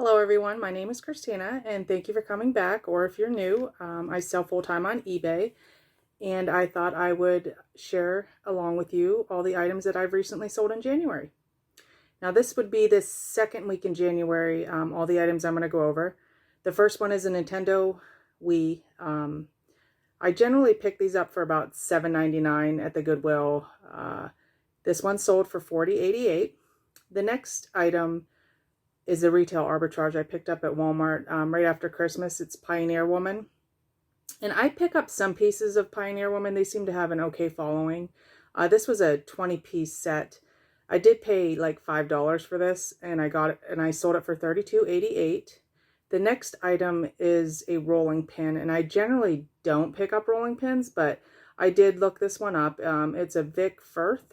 Hello everyone, my name is Christina and thank you for coming back, or if you're new, I sell full-time on eBay and I thought I would share along with you all the items that I've recently sold in January. Now this would be the second week in January, all the items I'm going to go over. The first one is a Nintendo Wii. I generally pick these up for about $7.99 at the Goodwill. This one sold for $40.88. The next item is a retail arbitrage I picked up at Walmart right after Christmas. It's Pioneer Woman. And I pick up some pieces of Pioneer Woman. They seem to have an okay following. This was a 20-piece set. I did pay like $5 for this, and I sold it for $32.88. The next item is a rolling pin, and I generally don't pick up rolling pins, but I did look this one up. It's a Vic Firth.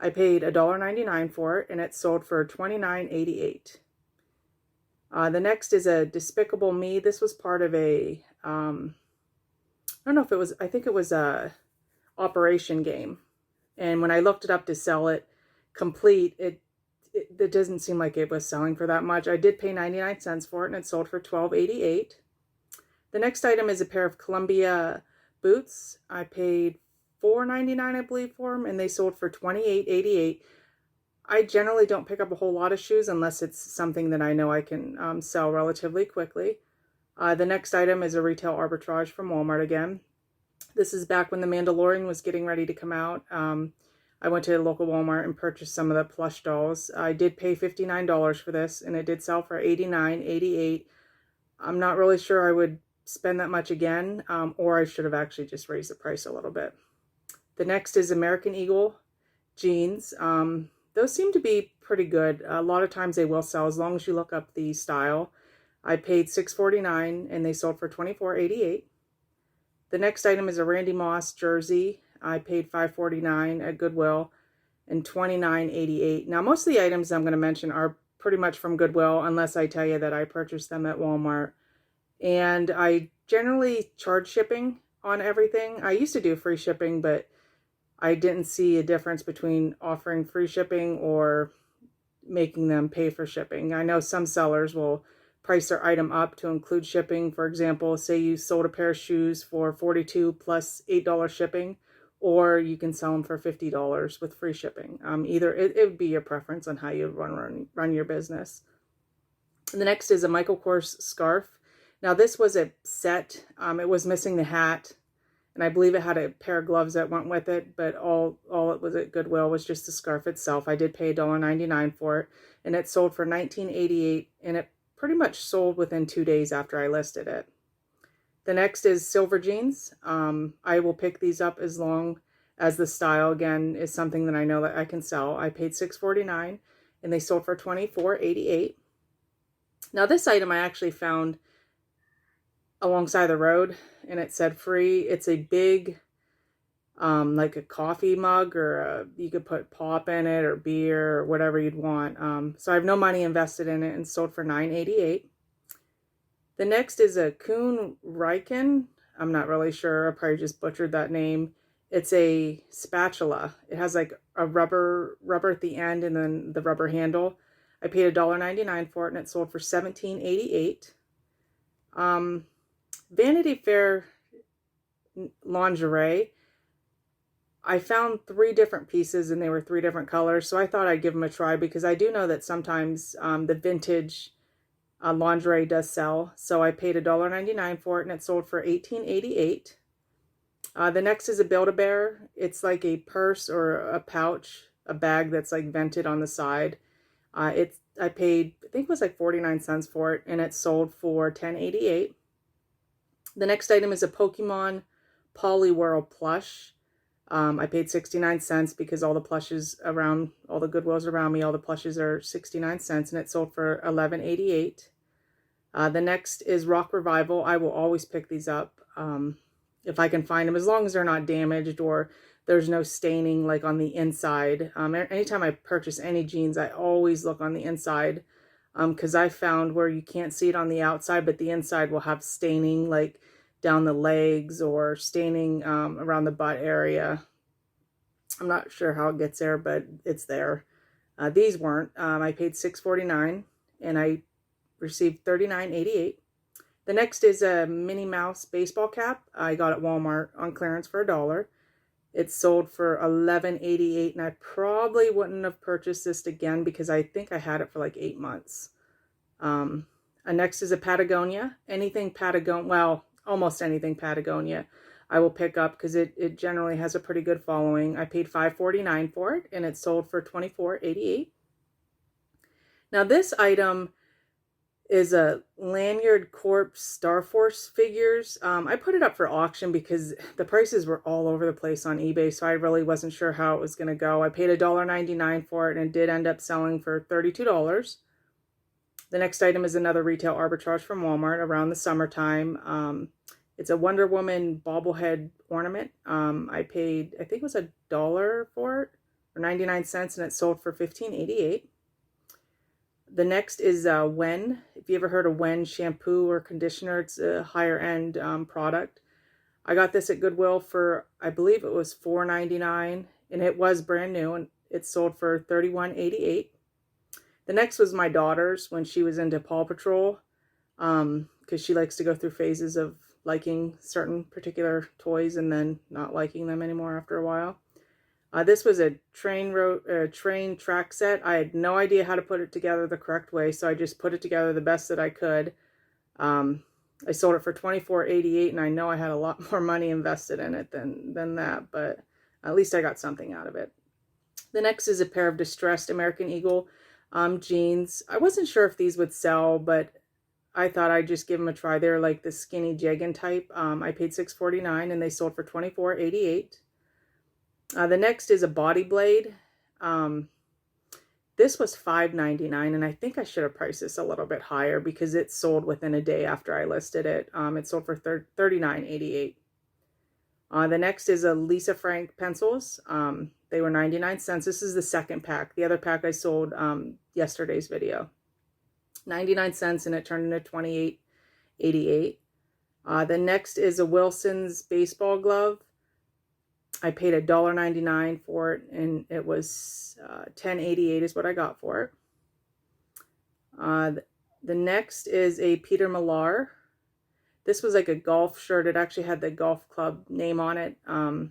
I paid $1.99 for it, and it sold for $29.88. The next is a Despicable Me. This was part of a, I don't know if it was, I think it was a Operation game. And when I looked it up to sell it complete, it doesn't seem like it was selling for that much. I did pay 99 cents for it, and it sold for $12.88. The next item is a pair of Columbia boots. I paid $4.99, I believe, for them, and they sold for $28.88. I generally don't pick up a whole lot of shoes unless it's something that I know I can sell relatively quickly. The next item is a retail arbitrage from Walmart again. This is back when The Mandalorian was getting ready to come out. I went to a local Walmart and purchased some of the plush dolls. I did pay $59 for this, and it did sell for $89.88. I'm not really sure I would spend that much again, or I should have actually just raised the price a little bit. The next is American Eagle jeans. Those seem to be pretty good. A lot of times they will sell as long as you look up the style. I paid $6.49 and they sold for $24.88. The next item is a Randy Moss jersey. I paid $5.49 at Goodwill and $29.88. Now most of the items I'm going to mention are pretty much from Goodwill unless I tell you that I purchased them at Walmart. And I generally charge shipping on everything. I used to do free shipping, but I didn't see a difference between offering free shipping or making them pay for shipping. I know some sellers will price their item up to include shipping. For example, say you sold a pair of shoes for $42 plus $8 shipping, or you can sell them for $50 with free shipping. Either it would be your preference on how you run your business. And the next is a Michael Kors scarf. Now this was a set. It was missing the hat, and I believe it had a pair of gloves that went with it, but all it was at Goodwill was just the scarf itself. I did pay $1.99 for it, and it sold for $19.88, and it pretty much sold within 2 days after I listed it. The next is silver jeans. I will pick these up as long as the style, again, is something that I know that I can sell. I paid $6.49, and they sold for $24.88. Now this item I actually found alongside the road, and it said free. It's a big, like a coffee mug, or you could put pop in it or beer or whatever you'd want. So I have no money invested in it, and sold for $9.88. The next is a Kuhn Riken. I'm not really sure. I probably just butchered that name. It's a spatula. It has like a rubber at the end and then the rubber handle. I paid $1.99 for it, and it sold for $17.88. Vanity Fair lingerie. I found 3 different pieces, and they were 3 different colors, so I thought I'd give them a try because I do know that sometimes the vintage lingerie does sell. So I paid $1.99 for it, and it sold for $18.88. The next is a Build-A-Bear. It's like a purse or a pouch, a bag that's like vented on the side. I paid, I think it was like 49 cents for it, and it sold for $10.88. The next item is a Pokemon Poliwhirl plush. I paid 69 cents because all the plushes around, all the Goodwills around me, all the plushes are 69 cents, and it sold for $11.88. The next is Rock Revival. I will always pick these up if I can find them, as long as they're not damaged or there's no staining like on the inside. Anytime I purchase any jeans, I always look on the inside because I found where you can't see it on the outside, but the inside will have staining like down the legs or staining around the butt area. I'm not sure how it gets there, but it's there. These weren't. I paid $6.49, and I received $39.88. The next is a Minnie Mouse baseball cap. I got at Walmart on clearance for $1. It's sold for $11.88, and I probably wouldn't have purchased this again because I think I had it for like 8 months. Next is a Patagonia. Anything Patagonia, well, almost anything Patagonia, I will pick up because it generally has a pretty good following. I paid $5.49 for it, and it sold for $24.88. Now this item is a Lanyard Corp Star Force figures. I put it up for auction because the prices were all over the place on eBay, so I really wasn't sure how it was going to go. I paid $1.99 for it, and it did end up selling for $32. The next item is another retail arbitrage from Walmart around the summertime. It's a Wonder Woman bobblehead ornament. I paid, I think it was $1 for it, or 99 cents, and it sold for $15.88. The next is Wen. If you ever heard of Wen shampoo or conditioner, it's a higher end product. I got this at Goodwill for, I believe it was $4.99, and it was brand new, and it sold for $31.88. The next was my daughter's when she was into Paw Patrol, because she likes to go through phases of liking certain particular toys and then not liking them anymore after a while. This was a train track set. I had no idea how to put it together the correct way, so I just put it together the best that I could. I sold it for $24.88, and I know I had a lot more money invested in it than that, but at least I got something out of it. The next is a pair of distressed American Eagle jeans. I wasn't sure if these would sell, but I thought I'd just give them a try. They're like the skinny jegging type. I paid $6.49, and they sold for $24.88. The next is a body blade. This was $5.99, and I think I should have priced this a little bit higher because it sold within a day after I listed it. It sold for $39.88. The next is a Lisa Frank pencils. They were 99 cents. This is the second pack. The other pack I sold yesterday's video. 99 cents, and it turned into $28.88. The next is a Wilson's baseball glove. I paid $1.99 for it, and it was $10.88 is what I got for it. The next is a Peter Millar. This was like a golf shirt. It actually had the golf club name on it. I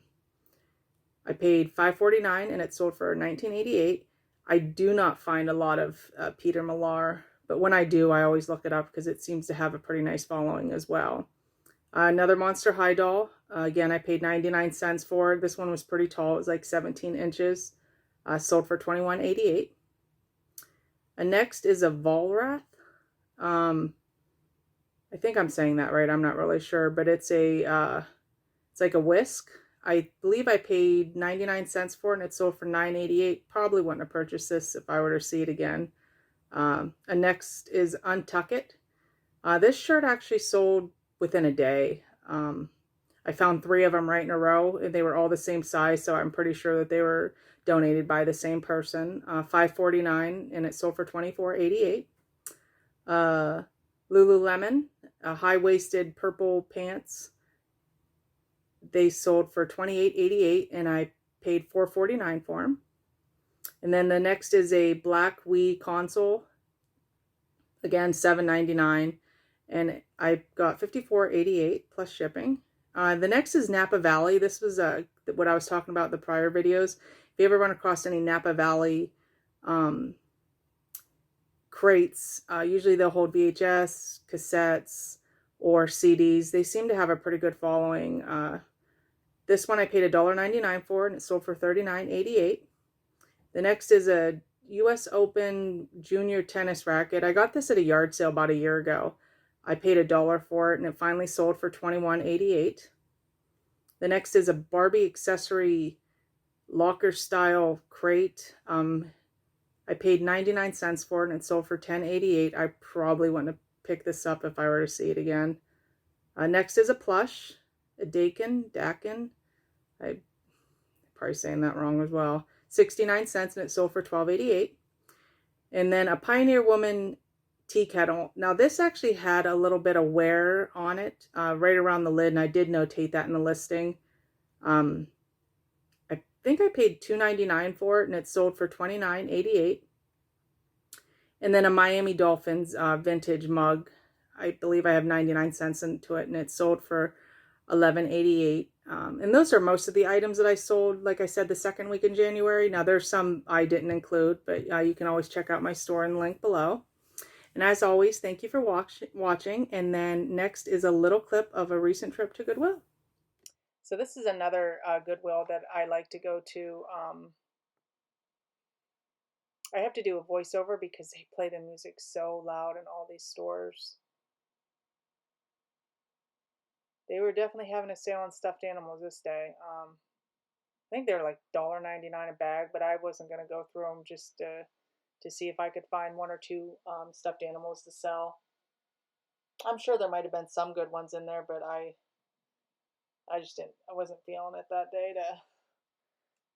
paid $5.49, and it sold for $19.88. I do not find a lot of Peter Millar, but when I do, I always look it up because it seems to have a pretty nice following as well. Another Monster High doll. Again, I paid 99 cents for it. This one was pretty tall. It was like 17 inches. Sold for $21.88. Next is a Volrath. I think I'm saying that right. I'm not really sure, but it's like a whisk. I believe I paid 99 cents for it, and it sold for $9.88. Probably wouldn't have purchased this if I were to see it again. Next is Untuck It. This shirt actually sold within a day. I found 3 of them right in a row, and they were all the same size, so I'm pretty sure that they were donated by the same person. $5.49, and it sold for $24.88. Lululemon, high-waisted purple pants. They sold for $28.88, and I paid $4.49 for them. And then the next is a black Wii console. Again, $7.99, and I got $54.88 plus shipping. The next is Napa Valley. This was what I was talking about in the prior videos. If you ever run across any Napa Valley crates, usually they'll hold VHS, cassettes, or CDs. They seem to have a pretty good following. This one I paid $1.99 for, and it sold for $39.88. The next is a US Open Junior Tennis Racket. I got this at a yard sale about a year ago. I paid $1 for it, and it finally sold for $21.88. The next is a Barbie accessory locker style crate. I paid 99 cents for it, and it sold for $10.88. I probably wouldn't have picked this up if I were to see it again. Next is a plush, a Dakin. I'm probably saying that wrong as well. 69 cents, and it sold for $12.88. And then a Pioneer Woman tea kettle. Now this actually had a little bit of wear on it, right around the lid, and I did notate that in the listing. I think I paid $2.99 for it, and it sold for $29.88. And then a Miami Dolphins vintage mug. I believe I have 99 cents into it, and it sold for 11.88. And those are most of the items that I sold, like I said, the second week in January. Now, there's some I didn't include, but you can always check out my store in the link below. And as always, thank you for watching. And then next is a little clip of a recent trip to Goodwill. So this is another Goodwill that I like to go to. I have to do a voiceover because they play the music so loud in all these stores. They were definitely having a sale on stuffed animals this day. I think they're like $1.99 a bag, but I wasn't going to go through them just to see if I could find one or two stuffed animals to sell. I'm sure there might have been some good ones in there, but I just didn't. I wasn't feeling it that day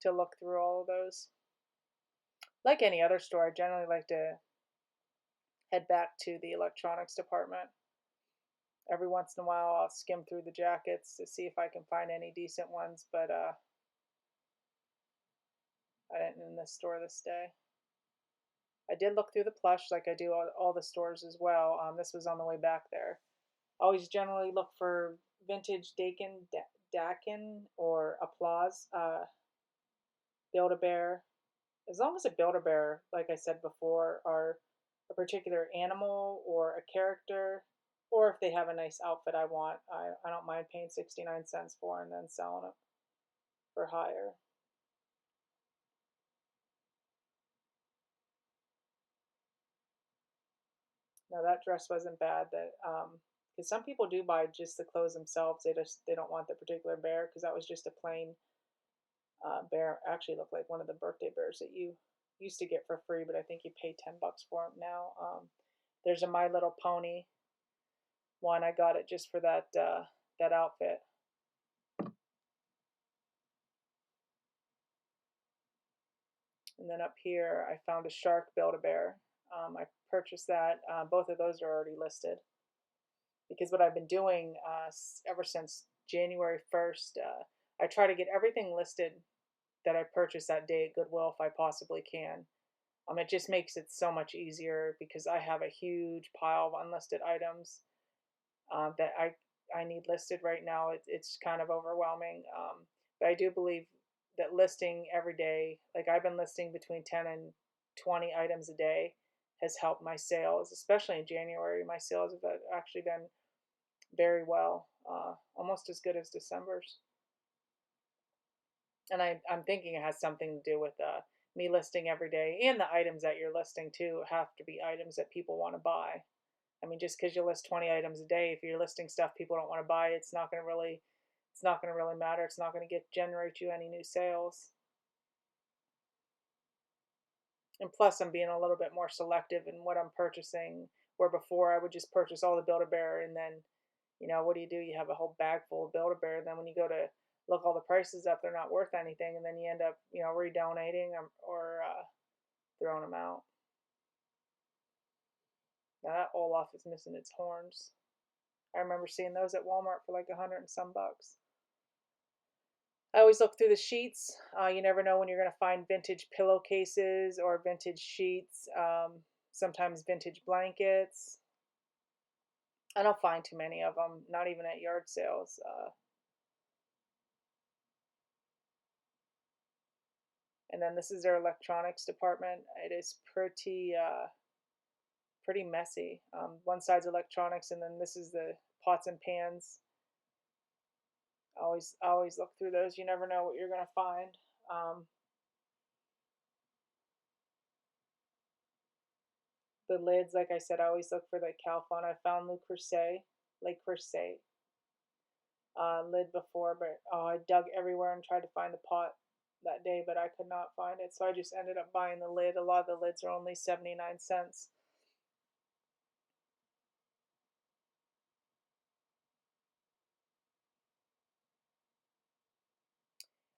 to look through all of those. Like any other store, I generally like to head back to the electronics department. Every once in a while, I'll skim through the jackets to see if I can find any decent ones, but I didn't in this store this day. I did look through the plush like I do all the stores as well. This was on the way back there. Always generally look for vintage Dakin or Applause Build-A-Bear. As long as a Build-A-Bear, like I said before, are a particular animal or a character, or if they have a nice outfit I want, I don't mind paying 69 cents for and then selling it for higher. No, that dress wasn't bad. That because some people do buy just the clothes themselves. They don't want the particular bear because that was just a plain bear. Actually, looked like one of the birthday bears that you used to get for free, but I think you pay $10 for them now. There's a My Little Pony one. I got it just for that outfit. And then up here, I found a shark Build-A-Bear. I purchased that. Both of those are already listed because what I've been doing ever since January 1st, I try to get everything listed that I purchased that day at Goodwill if I possibly can. It just makes it so much easier because I have a huge pile of unlisted items that I need listed right now. It's kind of overwhelming, but I do believe that listing every day, like I've been listing between 10 and 20 items a day, has helped my sales, especially in January. My sales have actually been very well, almost as good as December's. And I'm thinking it has something to do with me listing every day, and the items that you're listing too have to be items that people want to buy. I mean, just because you list 20 items a day, if you're listing stuff people don't want to buy, it's not going to really matter. It's not going to generate you any new sales. And plus, I'm being a little bit more selective in what I'm purchasing. Where before I would just purchase all the Build-A-Bear, and then, what do? You have a whole bag full of Build-A-Bear. And then when you go to look all the prices up, they're not worth anything, and then you end up, redonating them or throwing them out. Now that Olaf is missing its horns. I remember seeing those at Walmart for like 100 and some bucks. I always look through the sheets. You never know when you're going to find vintage pillowcases or vintage sheets, sometimes vintage blankets. I don't find too many of them, not even at yard sales. And then this is their electronics department. It is pretty messy. One side's electronics, and then this is the pots and pans. Always look through those. You never know what you're going to find. The lids, like I said, I always look for the Calphon. I found Le Creuset lid before, but I dug everywhere and tried to find the pot that day, but I could not find it. So I just ended up buying the lid. A lot of the lids are only 79 cents.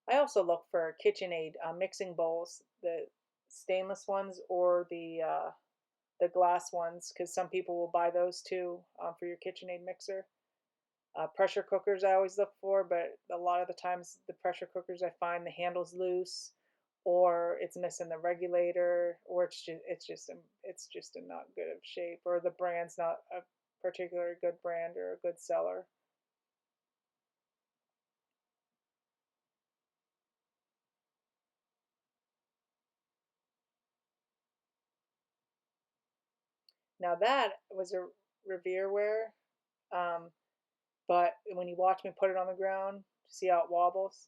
I also look for KitchenAid mixing bowls, the stainless ones or the glass ones, because some people will buy those too for your KitchenAid mixer. Pressure cookers I always look for, but a lot of the times the pressure cookers I find the handle's loose, or it's missing the regulator, or it's just in not good of shape, or the brand's not a particularly good brand or a good seller. Now that was a Revierware, um, but when you watch me put it on the ground, see how it wobbles?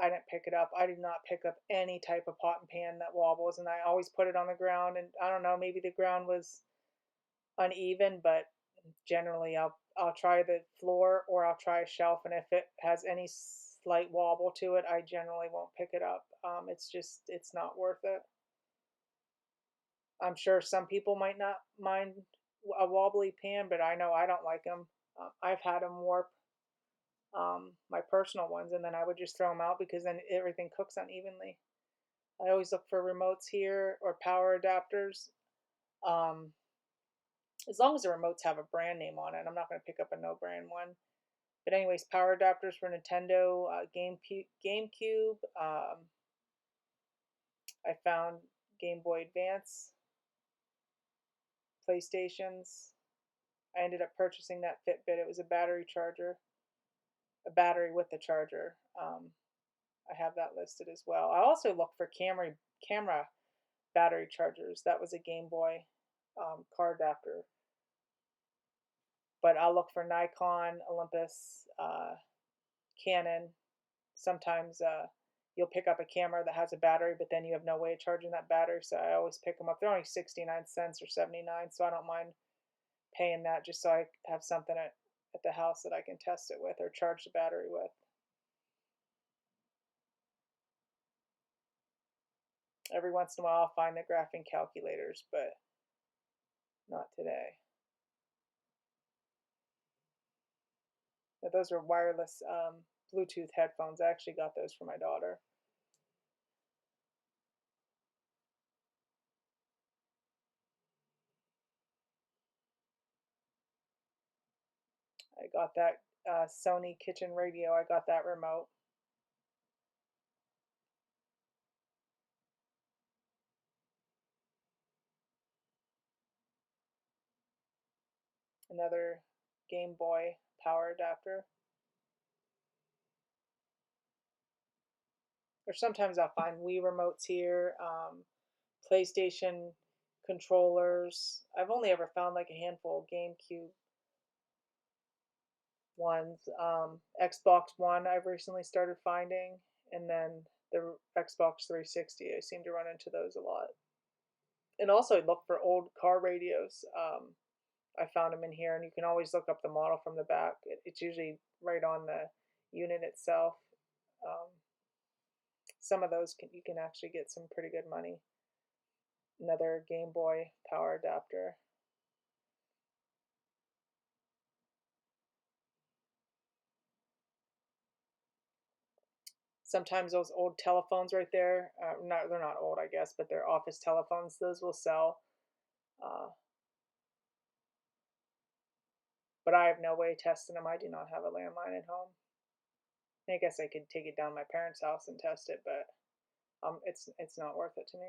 I didn't pick it up. I did not pick up any type of pot and pan that wobbles, and I always put it on the ground. And I don't know, maybe the ground was uneven, but generally I'll try the floor or I'll try a shelf, and if it has any slight wobble to it, I generally won't pick it up. It's not worth it. I'm sure some people might not mind a wobbly pan, but I know I don't like them. I've had them warp, my personal ones, and then I would just throw them out because then everything cooks unevenly. I always look for remotes here or power adapters. Um, as long as the remotes have a brand name on it, I'm not going to pick up a no brand one. But anyways, power adapters for Nintendo, GameCube. I found Game Boy Advance, PlayStations. I ended up purchasing that Fitbit. It was a battery charger, a battery with the charger. I have that listed as well. I also look for camera battery chargers. That was a Game Boy car adapter. But I'll look for Nikon, Olympus, Canon. Sometimes you'll pick up a camera that has a battery, but then you have no way of charging that battery. So I always pick them up. They're only 69 cents or 79, so I don't mind paying that just so I have something at the house that I can test it with or charge the battery with. Every once in a while I'll find the graphing calculators, but not today. But those are wireless Bluetooth headphones. I actually got those for my daughter. I got that Sony kitchen radio. I got that remote. Another Game Boy power adapter. Or sometimes I'll find Wii remotes here, PlayStation controllers. I've only ever found like a handful of GameCube ones. Xbox One I've recently started finding, and then the Xbox 360. I seem to run into those a lot. And also look for old car radios. I found them in here, and you can always look up the model from the back. It's usually right on the unit itself. Um, some of those you can actually get some pretty good money. Another Game Boy power adapter. Sometimes those old telephones right there, they're not old, I guess, but they're office telephones. Those will sell. Uh, but I have no way of testing them. I do not have a landline at home. I guess I could take it down to my parents' house and test it, but it's not worth it to me.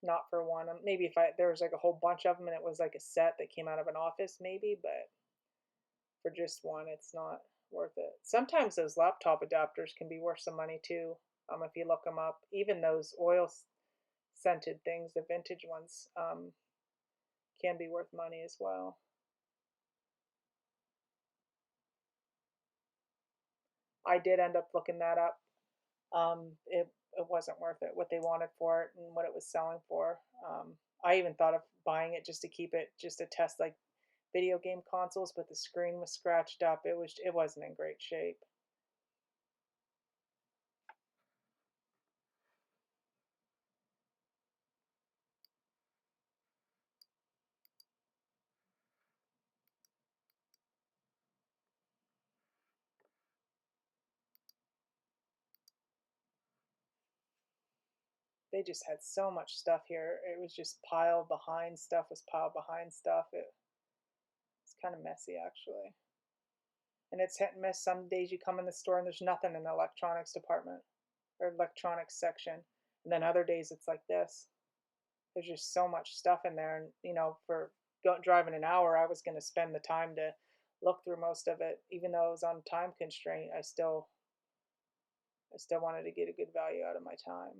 Not for one. Maybe if there was like a whole bunch of them and it was like a set that came out of an office, maybe, but for just one, it's not worth it. Sometimes those laptop adapters can be worth some money too. If you look them up, even those oil scented things, the vintage ones, can be worth money as well. I did end up looking that up. It wasn't worth it what they wanted for it and what it was selling for. I even thought of buying it just to keep it, just to test like video game consoles, but the screen was scratched up. It wasn't in great shape. They just had so much stuff here. It was just piled behind stuff was piled behind stuff. It's kind of messy actually. And it's hit and miss. Some days you come in the store and there's nothing in the electronics department or electronics section. And then other days it's like this. There's just so much stuff in there. And, for driving an hour, I was going to spend the time to look through most of it. Even though I was on time constraint, I still wanted to get a good value out of my time.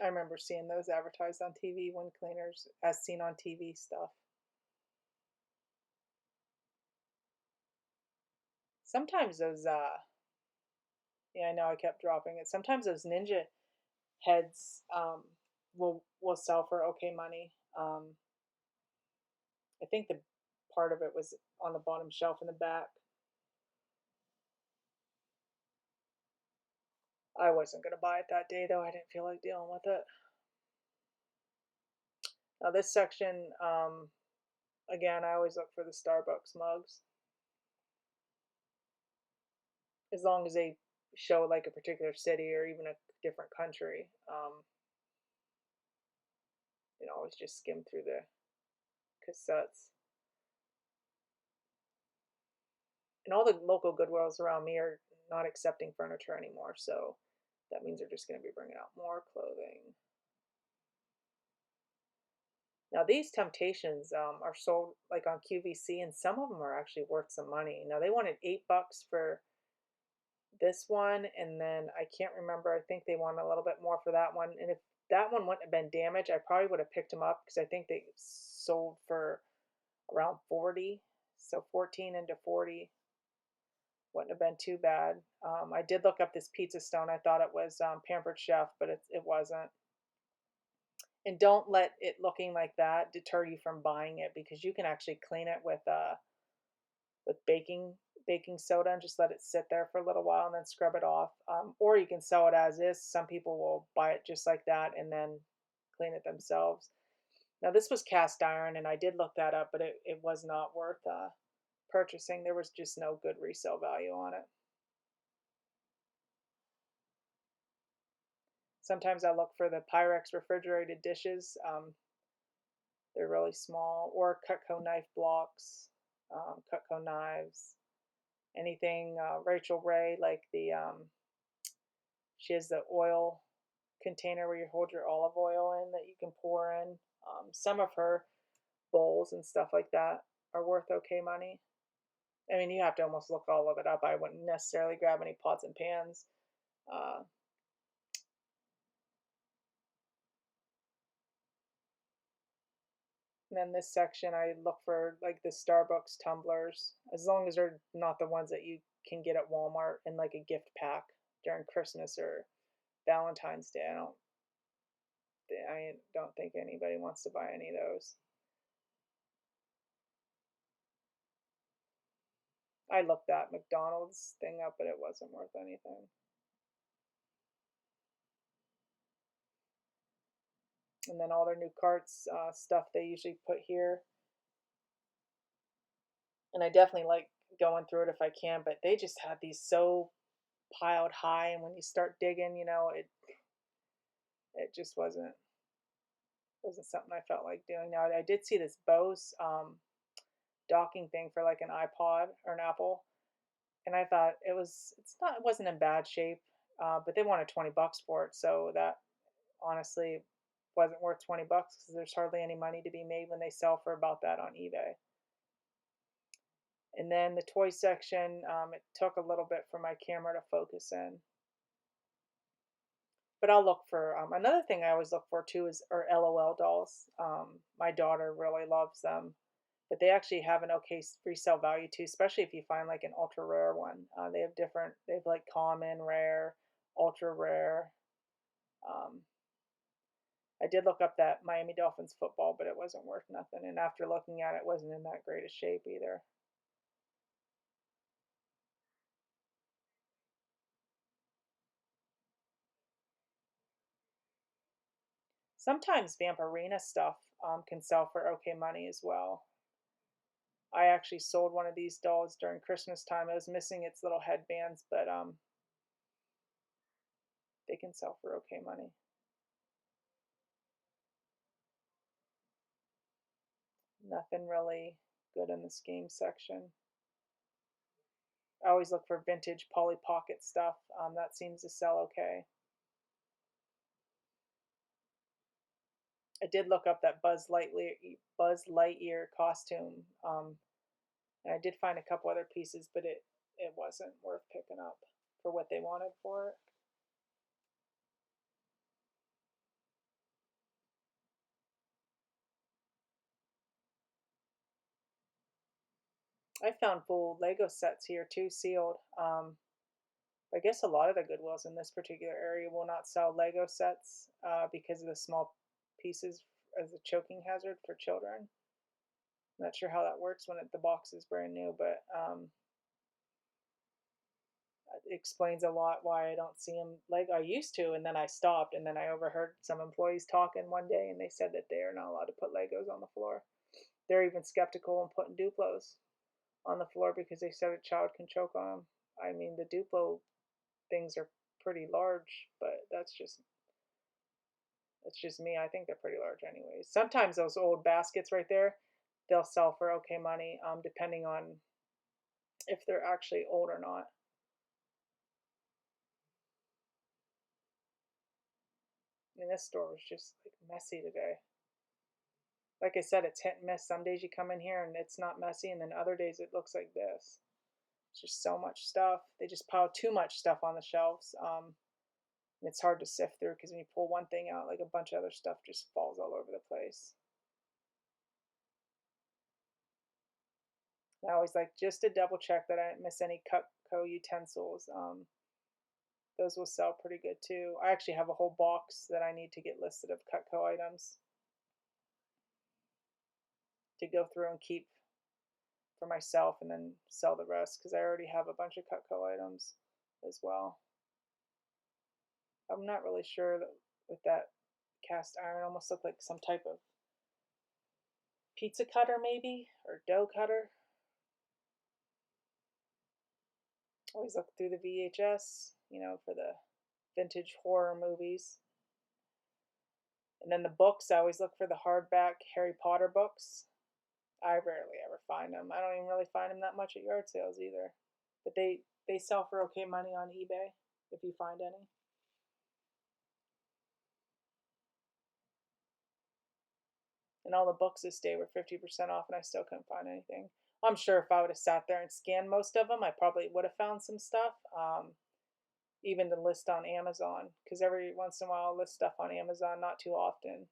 I remember seeing those advertised on TV, wind cleaners, as seen on TV stuff. Sometimes those, yeah, I know I kept dropping it. Sometimes those ninja heads will sell for okay money. I think the part of it was on the bottom shelf in the back. I wasn't gonna buy it that day though. I didn't feel like dealing with it. Now this section, again, I always look for the Starbucks mugs. As long as they show like a particular city or even a different country. Always just skim through the cassettes. And all the local Goodwills around me are not accepting furniture anymore, so that means they're just going to be bringing out more clothing. Now these Temptations are sold like on QVC, and some of them are actually worth some money. Now they wanted $8 for this one, and then I can't remember. I think they wanted a little bit more for that one. And if that one wouldn't have been damaged, I probably would have picked them up because I think they sold for around 40. So 14 into 40 wouldn't have been too bad. I did look up this pizza stone. I thought it was Pampered Chef, but it wasn't. And don't let it looking like that deter you from buying it, because you can actually clean it with baking soda and just let it sit there for a little while and then scrub it off. Or you can sell it as is. Some people will buy it just like that and then clean it themselves. Now this was cast iron, and I did look that up, but it was not worth purchasing. There was just no good resale value on it. Sometimes I look for the Pyrex refrigerated dishes. They're really small, or Cutco knife blocks, Cutco knives, anything. Rachel Ray, like she has the oil container where you hold your olive oil in that you can pour in. Some of her bowls and stuff like that are worth okay money. I mean, you have to almost look all of it up. I wouldn't necessarily grab any pots and pans. Uh, and then this section, I look for like the Starbucks tumblers, as long as they're not the ones that you can get at Walmart in like a gift pack during Christmas or Valentine's Day. I don't think anybody wants to buy any of those. I looked that McDonald's thing up, but it wasn't worth anything. And then all their new carts, stuff they usually put here. And I definitely like going through it if I can, but they just had these so piled high, and when you start digging, it just wasn't something I felt like doing. Now I did see this Bose docking thing for like an iPod or an Apple, and I thought it wasn't in bad shape, but they wanted $20 for it, so that honestly wasn't worth $20 because there's hardly any money to be made when they sell for about that on eBay. And then the toy section, it took a little bit for my camera to focus in. But I'll look for another thing I always look for too are LOL dolls. My daughter really loves them, but they actually have an okay resale value too, especially if you find like an ultra rare one. They have like common, rare, ultra rare. Um, I did look up that Miami Dolphins football, but it wasn't worth nothing. And after looking at it, it wasn't in that great a shape either. Sometimes Vampirina stuff can sell for okay money as well. I actually sold one of these dolls during Christmas time. It was missing its little headbands, but they can sell for okay money. Nothing really good in this game section. I always look for vintage Polly Pocket stuff. That seems to sell okay. I did look up that Buzz Lightyear costume, and I did find a couple other pieces, but it wasn't worth picking up for what they wanted for it. I found full Lego sets here too, sealed. I guess a lot of the Goodwills in this particular area will not sell Lego sets because of the small pieces as a choking hazard for children. I'm not sure how that works when the box is brand new, but it explains a lot why I don't see them like I used to. And then I stopped, and then I overheard some employees talking one day, and they said that they are not allowed to put Legos on the floor. They're even skeptical on putting Duplos on the floor because they said a child can choke on them. I mean, the Duplo things are pretty large, but that's just me. I think they're pretty large anyways. Sometimes those old baskets right there, they'll sell for okay money, depending on if they're actually old or not. I mean, this store was just like messy today. Like I said, it's hit and miss. Some days you come in here and it's not messy, and then other days it looks like this. It's just so much stuff. They just pile too much stuff on the shelves. And it's hard to sift through because when you pull one thing out, like a bunch of other stuff just falls all over the place. I always like just to double check that I didn't miss any Cutco utensils. Those will sell pretty good too. I actually have a whole box that I need to get listed of Cutco items to go through and keep for myself and then sell the rest because I already have a bunch of Cutco items as well. I'm not really sure that with that cast iron, almost looked like some type of pizza cutter maybe or dough cutter. Always look through the VHS, for the vintage horror movies. And then the books, I always look for the hardback Harry Potter books. I rarely ever find them. I don't even really find them that much at yard sales either. But they sell for okay money on eBay if you find any. And all the books this day were 50% off, and I still couldn't find anything. I'm sure if I would have sat there and scanned most of them, I probably would have found some stuff. Even to list on Amazon, because every once in a while I'll list stuff on Amazon, not too often,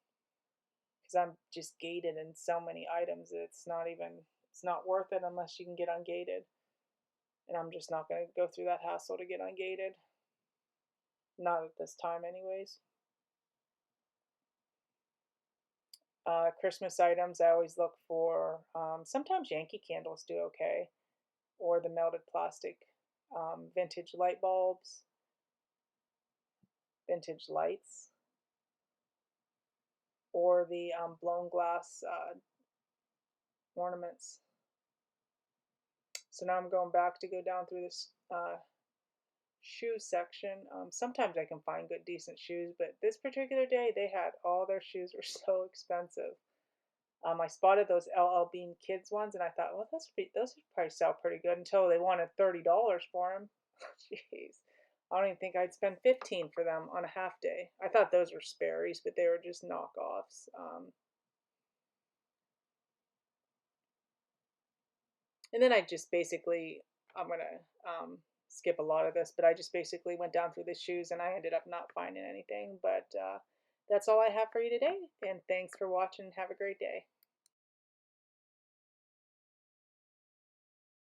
because I'm just gated in so many items. It's not worth it unless you can get ungated, and I'm just not going to go through that hassle to get ungated. Not at this time, anyways. Christmas items, I always look for. Sometimes Yankee candles do okay, or the melted plastic, vintage light bulbs, vintage lights, or the blown glass ornaments. So now I'm going back to go down through this shoe section. Sometimes I can find good, decent shoes, but this particular day they had all their shoes were so expensive. I spotted those LL Bean kids ones, and I thought, well, those would probably sell pretty good until they wanted $30 for them. Jeez, I don't even think I'd spend 15 for them on a half day. I thought those were Sperry's, but they were just knockoffs. And then I just basically, I'm gonna skip a lot of this, but I just basically went down through the shoes and I ended up not finding anything. But that's all I have for you today. And thanks for watching. Have a great day.